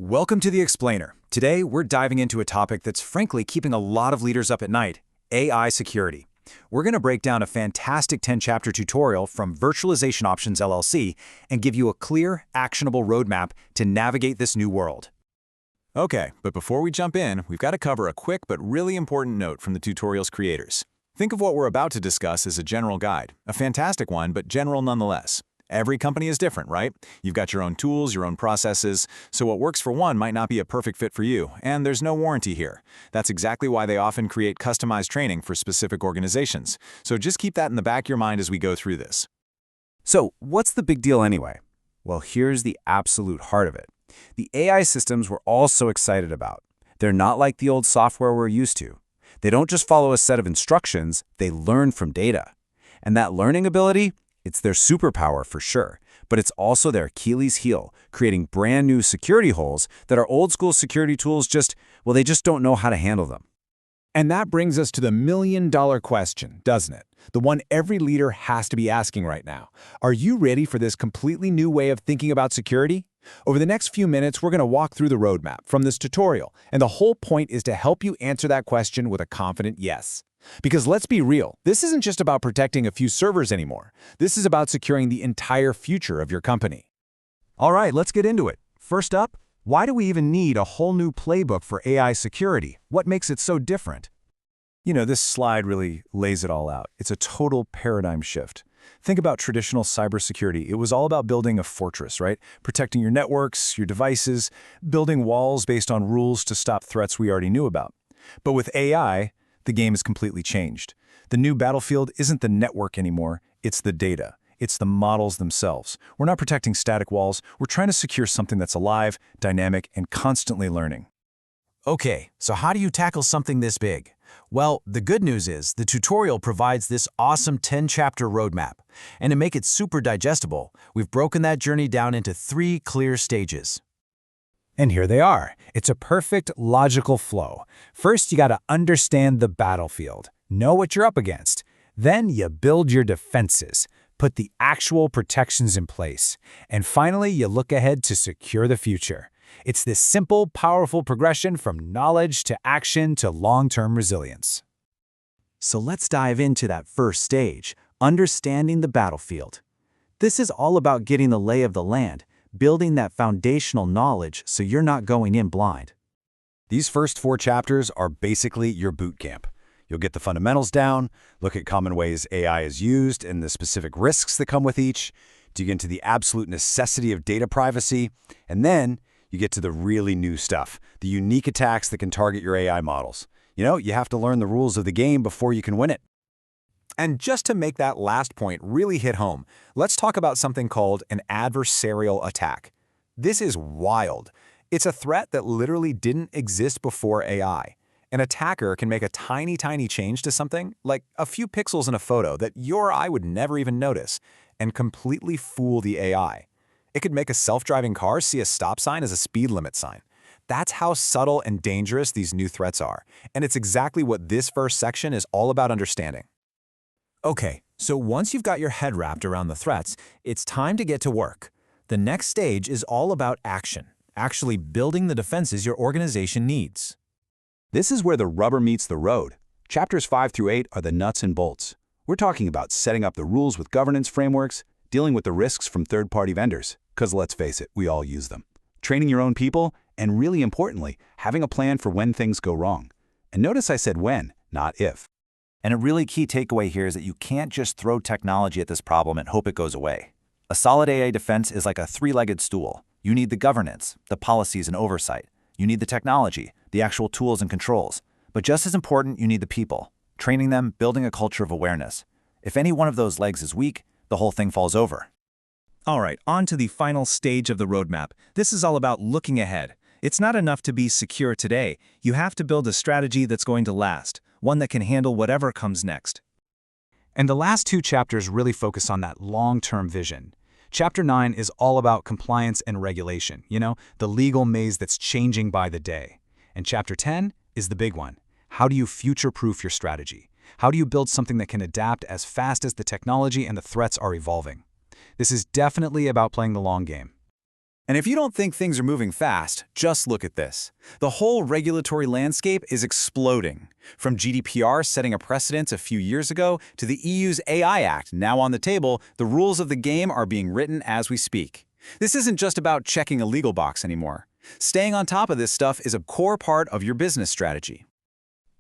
Welcome to The Explainer. Today, we're diving into a topic that's frankly keeping a lot of leaders up at night, AI security. We're going to break down a fantastic 10-chapter tutorial from Virtualization Options LLC and give you a clear, actionable roadmap to navigate this new world. Okay, but before we jump in, we've got to cover a quick but really important note from the tutorial's creators. Think of what we're about to discuss as a general guide, a fantastic one, but general nonetheless. Every company is different, right? You've got your own tools, your own processes, so what works for one might not be a perfect fit for you, and there's no warranty here. That's exactly why they often create customized training for specific organizations. So just keep that in the back of your mind as we go through this. So, what's the big deal anyway? Well, here's the absolute heart of it. The AI systems we're all so excited about. They're not like the old software we're used to. They don't just follow a set of instructions, they learn from data. And that learning ability, it's their superpower for sure, but it's also their Achilles heel, creating brand new security holes that our old school security tools they just don't know how to handle them. And that brings us to the million-dollar question, doesn't it? The one every leader has to be asking right now. Are you ready for this completely new way of thinking about security? Over the next few minutes, we're going to walk through the roadmap from this tutorial, and the whole point is to help you answer that question with a confident yes. Because let's be real, this isn't just about protecting a few servers anymore. This is about securing the entire future of your company. All right, let's get into it. First up, why do we even need a whole new playbook for AI security? What makes it so different? You know, this slide really lays it all out. It's a total paradigm shift. Think about traditional cybersecurity. It was all about building a fortress, right? Protecting your networks, your devices, building walls based on rules to stop threats we already knew about. But with AI, the game has completely changed. The new battlefield isn't the network anymore, it's the data. It's the models themselves. We're not protecting static walls, we're trying to secure something that's alive, dynamic, and constantly learning. Okay, so how do you tackle something this big? Well, the good news is the tutorial provides this awesome 10-chapter roadmap. And to make it super digestible, we've broken that journey down into 3 clear stages. And here they are. It's a perfect logical flow. First, you got to understand the battlefield. Know what you're up against. Then you build your defenses. Put the actual protections in place. And finally, you look ahead to secure the future. It's this simple, powerful progression from knowledge to action to long-term resilience. So let's dive into that first stage, understanding the battlefield. This is all about getting the lay of the land, building that foundational knowledge so you're not going in blind. These first 4 chapters are basically your boot camp. You'll get the fundamentals down, look at common ways AI is used and the specific risks that come with each, dig into the absolute necessity of data privacy, and then you get to the really new stuff, the unique attacks that can target your AI models. You know, you have to learn the rules of the game before you can win it. And just to make that last point really hit home, let's talk about something called an adversarial attack. This is wild. It's a threat that literally didn't exist before AI. An attacker can make a tiny change to something, like a few pixels in a photo that your eye would never even notice, and completely fool the AI. It could make a self-driving car see a stop sign as a speed limit sign. That's how subtle and dangerous these new threats are, and it's exactly what this first section is all about understanding. Okay, so once you've got your head wrapped around the threats, it's time to get to work. The next stage is all about action, actually building the defenses your organization needs. This is where the rubber meets the road. Chapters 5 through 8 are the nuts and bolts. We're talking about setting up the rules with governance frameworks, dealing with the risks from third-party vendors, because let's face it, we all use them. Training your own people, and really importantly, having a plan for when things go wrong. And notice I said when, not if. And a really key takeaway here is that you can't just throw technology at this problem and hope it goes away. A solid AI defense is like a 3-legged stool. You need the governance, the policies and oversight. You need the technology, the actual tools and controls. But just as important, you need the people. Training them, building a culture of awareness. If any one of those legs is weak, the whole thing falls over. All right, on to the final stage of the roadmap. This is all about looking ahead. It's not enough to be secure today. You have to build a strategy that's going to last, one that can handle whatever comes next. And the last 2 chapters really focus on that long-term vision. Chapter 9 is all about compliance and regulation, the legal maze that's changing by the day. And Chapter 10 is the big one. How do you future-proof your strategy? How do you build something that can adapt as fast as the technology and the threats are evolving? This is definitely about playing the long game. And if you don't think things are moving fast, just look at this. The whole regulatory landscape is exploding. From GDPR setting a precedent a few years ago to the EU's AI Act now on the table, the rules of the game are being written as we speak. This isn't just about checking a legal box anymore. Staying on top of this stuff is a core part of your business strategy.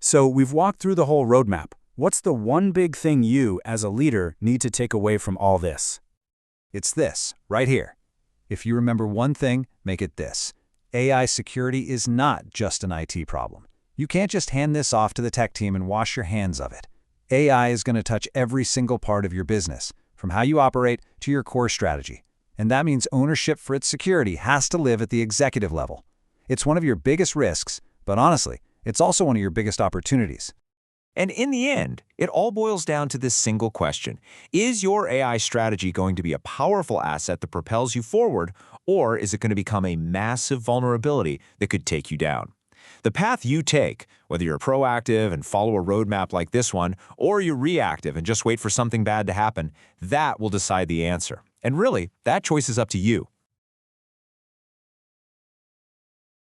So we've walked through the whole roadmap. What's the one big thing you, as a leader, need to take away from all this? It's this, right here. If you remember one thing, make it this. AI security is not just an IT problem. You can't just hand this off to the tech team and wash your hands of it. AI is going to touch every single part of your business, from how you operate to your core strategy. And that means ownership for its security has to live at the executive level. It's one of your biggest risks, but honestly, it's also one of your biggest opportunities. And in the end, it all boils down to this single question. Is your AI strategy going to be a powerful asset that propels you forward, or is it going to become a massive vulnerability that could take you down? The path you take, whether you're proactive and follow a roadmap like this one, or you're reactive and just wait for something bad to happen, that will decide the answer. And really, that choice is up to you.